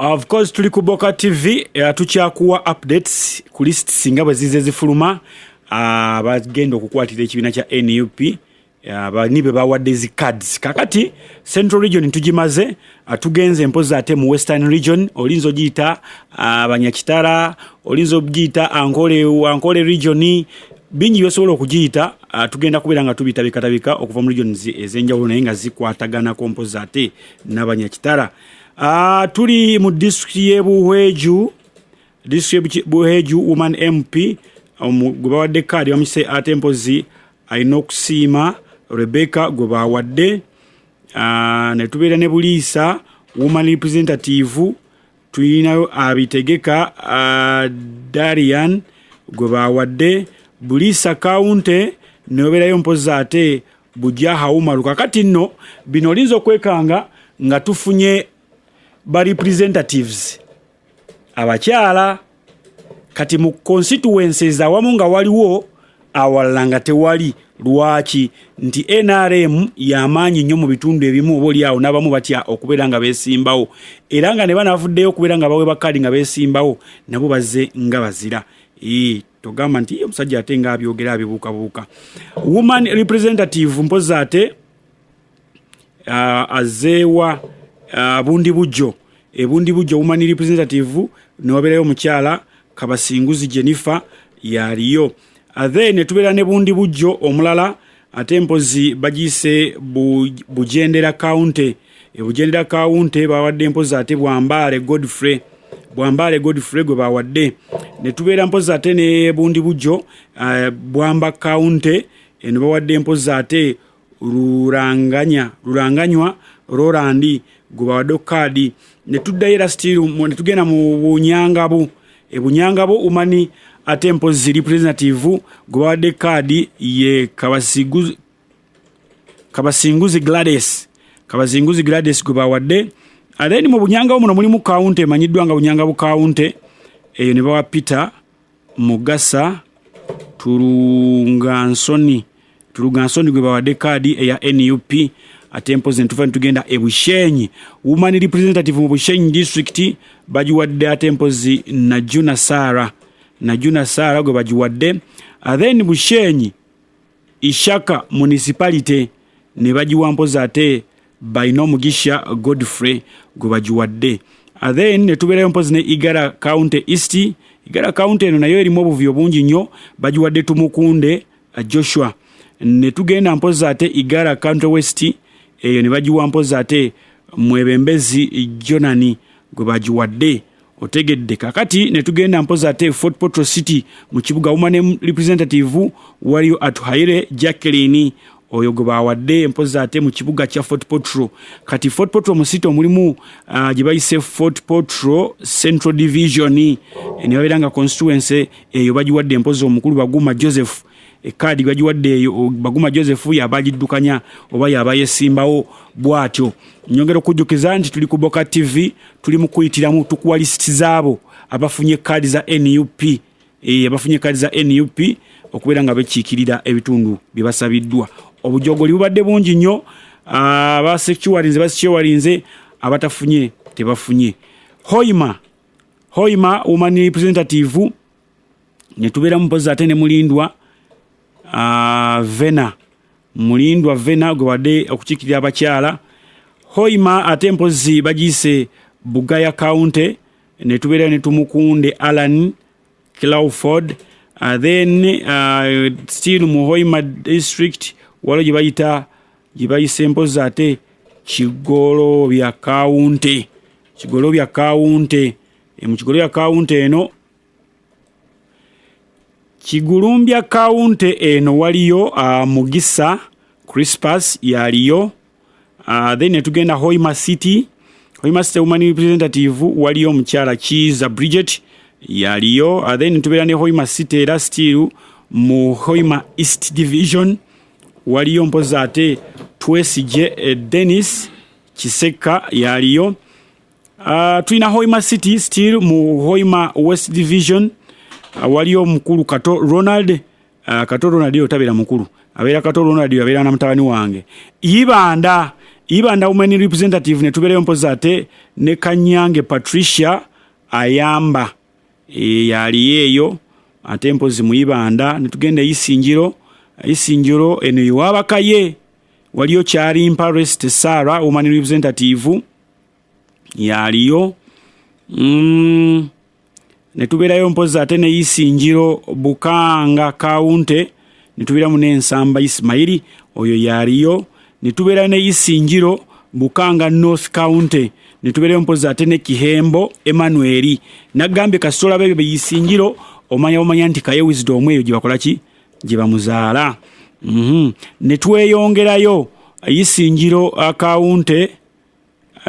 Of course tuli ku Boka TV tukyakuwa updates ku list singa bwe zize zifuluma bagenda okukwatira ekibiina kya NUP banibe bawadde zi cards kakati Central Region tugimaze tugenze mpoza ate mu Western Region olinzo giyita Banyakitara olinzo giyita Ankole Region bingi byosobola okugiyita tugenda kubeera nga tubita bikatabika okuva mu regions ezenjawulo naye nga zikwatagana kompoza ate n'Abanyakitara. Tuli mu district y'Ebuhweju woman MP gwe bawadde kaadi bamise ate mpozi alina okusiima Rebecca gwe bawadde ne tubeera ne Buliisa woman representative tulinayo Abitegeka Darian gwe bawadde Buliisa County ne obeerayo mpozi ate Bujaha Umaru kakati nno bino olinza okwekanga nga tufunye ba representatives abakyala kati mu constituencies awamu nga waliwo awalala nga tewali lwaki nti NRM yamaanyi nnyo mu bitundu ebimu oboli awo n'abamu batya okubeera nga beesimbawo era nga ne banavuddeyo okubeera nga bawe bakali nga beesimbawo nabo bazze nga bazira togamba nti omusajja ate nga abyogera abibuukabuuka woman representative mpoza ate azeewa Bundi Bujjo woman representative nobeerayo omukyala Kabasinguzi Jennifer yaliyo then tubeera ne Bundi Bujjo omulala ate mpozi bagise Bujendera County Bujendera County bawadde mpozi ate Bwambale Godfrey gwe bawadde ne tubeera mpozi ate ne Bundi Bujjo Bwamba County eno bawadde mpozi ate Ruranganywa Roland gubawadde kaadi ne tuddayo era still ne tugenda mu Bunyangabo umani ate mpozi representative gubawadde kaadi ye Kabasinguzi Gladys gubawadde then mu Bunyangabo muno mulimu county manyiddwa nga Bunyangabo county eyo ne bawa Peter Mugasa Tulungansoni gwe bawadde kaadi eya NUP ate mpozi tugenda Bushenyi woman representative mu Bushenyi district bagiwadde ate mpozi Najuna Sara gwe bagiwadde then Bushenyi Ishaka municipality ne bagiwa mpozi ate Baino Mugisha Godfrey gwe bagiwadde then ne tubeerayo mpozi ne Igara County East Igara County eno nayo erimu obuvyo bungi nnyo bagiwadde Tumukunde Joshua ne tugenda mpozi ate Igara County West eyo ne bagiwa mpozi ate Mwebembezi Jonani gwe bagiwadde otegedde kakati ne tugenda mpozi ate Fort Portal City mu kibuga woman representative waliyo Atuhaire Jacqueline oyo gwe bawadde mpozi ate mu kibuga kya Fort Portal kati Fort Portal mu city omulimu gye bayise Fort Portal Central Division ne babeeranga constituency eyo bagiwadde mpozi omukulu Baguma Joseph ekadi bagiwadde eyo Baguma Joseph yabagiddukanya oba yabayesimbawo bwatyo nyongera okujjukiza nti tuli ku Boka TV tuli mu kuyitiramu tukuwa list zaabo abafunye kadi za NUP abafunye kadi za NUP okubeera nga bekiikirira ebitundu bibasabiddwa obujogoli bubadde bungi nnyo basekiwalinze abatafunye tebafunye Hoima woman representative ne tubeera mpozi ate ne Mulindwa Vena gwe wadde okukiikirira abakyala Hoima ate mpozi bagise Bugaya County ne tubeera ne Tumukunde Alan Clawford then still mu Hoima district walo gye bayise mpozi ate Kigolobya County mu Kigolobya County eno Kigulumbya County eno waliyo Mugisa Crispus yaliyo then netugenda Hoima City woman representative waliyo omukyala Kiza Bridget yaliyo then tubeera ne Hoima City era still mu Hoima East Division waliyo mpozi ate Twesije Dennis Kiseka yaliyo tulina Hoima City still mu Hoima West Division waliyo mukulu Kato Ronald yo tabeera mukulu abeera Kato Ronald abeera na mutabani wange Ibanda Ibanda women representative ne tubereyo mpozi ate ne Kanyange Patricia Ayamba yali eyo ate mpozi mu Ibanda. Ne tugenda Isinjiro eno iwabakaye waliyo Kyali Imparest Sarah woman representative yaliyo. Ne tuberayo mpozi ate ne Isinjiro Bukanga Kaunte ne tuberamu n'Ensamba Ismaili oyo yaliyo. Ne tubera ne Isinjiro Bukanga North County ne tuberayo mpozi ate ne Kihembo Emmanuel nagambe kasola bebe Isinjiro omanya nti kaye wisdom eyo gibakola ki gibamuzaala. Ne tweyongerayo Isinjiro County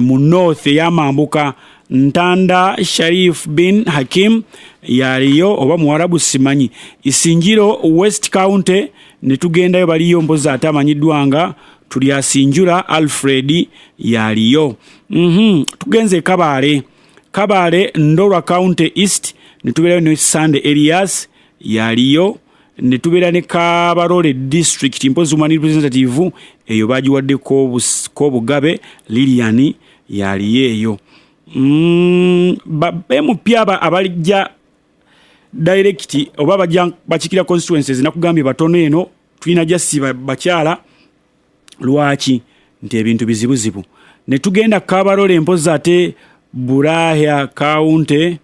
mu North yamambuka Ntanda Sharif bin Hakim yaliyo oba Muarabu simanyi. Isinjiro West County ne tugendayo baliyo mpozi ate amanyiddwanga tuli Asinjura Alfred yaliyo. Tugenze Kabale Ndorwa County East ne tuberayo ne Sunday Elias yaliyo. Ne tubera ne Kabarole District mpozi woman representative eyo bagiwadde ko Bugabe Lilian yaliyo. Bemupya abalijja direct oba bajja bakikira constituencies nakugambye batono eno tulina jasiba bakyala lwaki nti ebintu bizibuzibu. Ne tugenda Kabarole mpozi ate Buraya County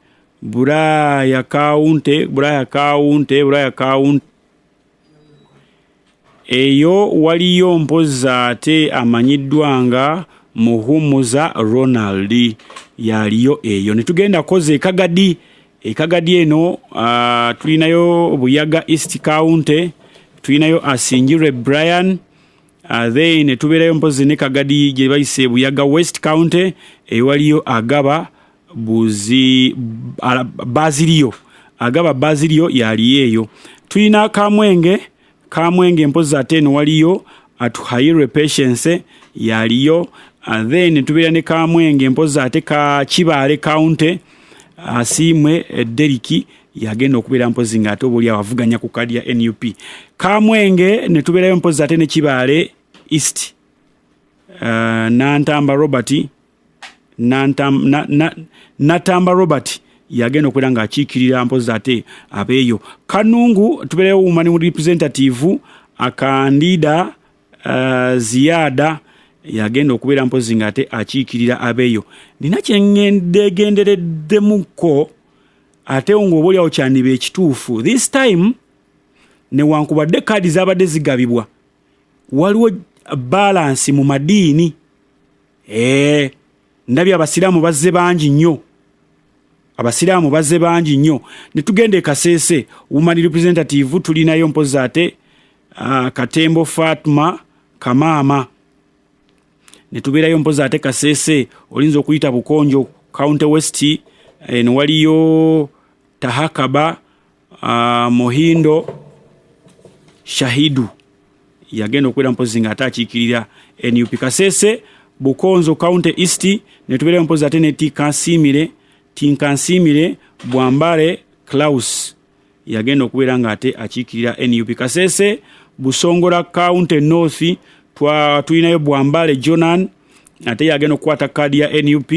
eyo waliyo mpozi ate amanyiddwanga Muhumuza Ronald yaliyo eyo. Ne tugenda koze Ekagadi eno tulinayo Buyaga East County tulinayo Asinjire Brian. Then ne tuberayo mpozi ne Kagadi gye bayise Buyaga West County ewaliyo Agaba Bazilio yali eyo. Tulina Kamwenge mpozi ate no waliyo Atuhaire Patience yaliyo. Then tubera ne Kamwenge mpozi ate ka Kibale County Asimwe Deriki yagenda okubera mpozi ngate obuli avuganya ku kadi ya NUP. Kamwenge ne tuberayo mpozi ate ne Kibale East Natamba Robert yagenda okubera nga akiikirira mpozi ate abeeyo. Kanungu tuberayo woman representative Akandida Ziyada yagenda okubera mpozi ngate akiikirira abeeyo. Nina kyengendereddemuko ate ng'oboli awo kyandiba ekituufu. This time newankubadde kadi zabadde zigabibwa waliwo balance mu madiini. Ndabye abasiraamu bazze bangi nnyo. Ne tugenda Kasese woman representative tulinayo mpozi ate Katembo Fatma Kamama. Ne tuberayo mpozi ate Kasese olinza okuyita Bukonjo County West eno waliyo Tahakaba Mohindo Shahidu yagenda okwera mpozi nga atakiikirira NUP. Kasese Bukonzo County East ne tuberayo mpozi ate ne Tinkansimire Bwambale Klaus yagenda okubeera nga ate akiikirira NUP. Kasese Busongola County North tulinayo Bwambale Jonan ate yagenda okukwata kadi ya NUP.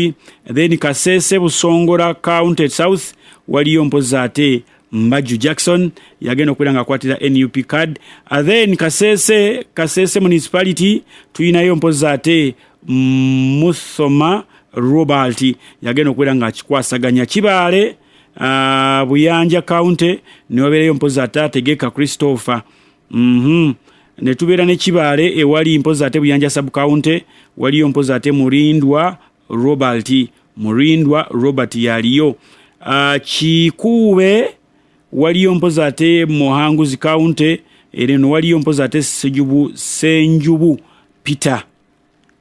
Then Kasese Busongola County South waliyo mpozi ate Mbaju Jackson yagenda okubeera nga akwatira NUP card. Then Kasese Municipality tulinayo mpozi ate Musoma Robert yagenda okubeera nga akikwasaganya. Kibale Buyanja County newabeereyo mpozi ate Ategeka Christopher. Ne tubeera ne Kibale ewali mpozi ate Buyanja Sub County waliyo mpozi ate Murindwa Robert yaliyo. Kikuube waliyo mpozi ate Muhanguzi County eno waliyo mpozi ate Senjubu Peter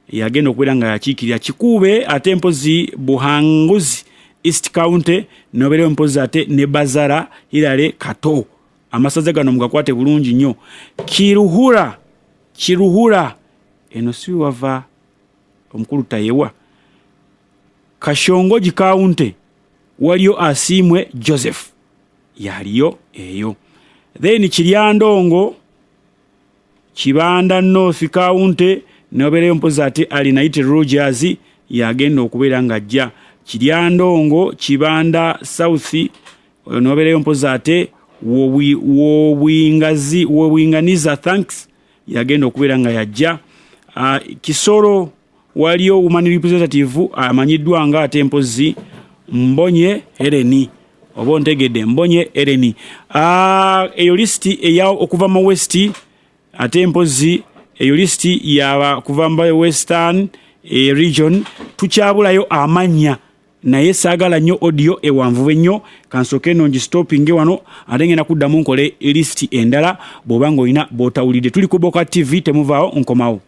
yagenda okubeera nga yakiikirira. Kikuube ate mpozi Buhanguzi East County nobeereyo mpozi ate ne Bazara Hilale Kato. Amasaza gano mugakwate bulungi nnyo. Kiruhura eno si wava omukulu tayewa. Kashongoji County waliyo Asimwe Joseph yaliyo eyo. Then Kiryandongo Kibanda North County nobereyo mpozi ate Alinaite Rogers yagenda okubeera ng'ajja. Kiryandongo Kibanda South nobereyo mpozi ate Wobwinganiza Thanks yagenda okubeera nga yajja. Kisoro waliyo woman representative amanyiddwa nga ate mpozi Mbonye Eleni oba ontegedde Mbonye Eleni. Eyo listi eya okuva mu West ate mpozi eyo listi ya kuva mu Western region tukyabulayo amanya naye saagala nnyo audio ewanvu ennyo kansoke nongi stopping wano ate ngenda kuddamu nkole listi endala bw'oba ng'olina b'otawulidde. Tuli ku Boka TV, temuvaawo nkomawo.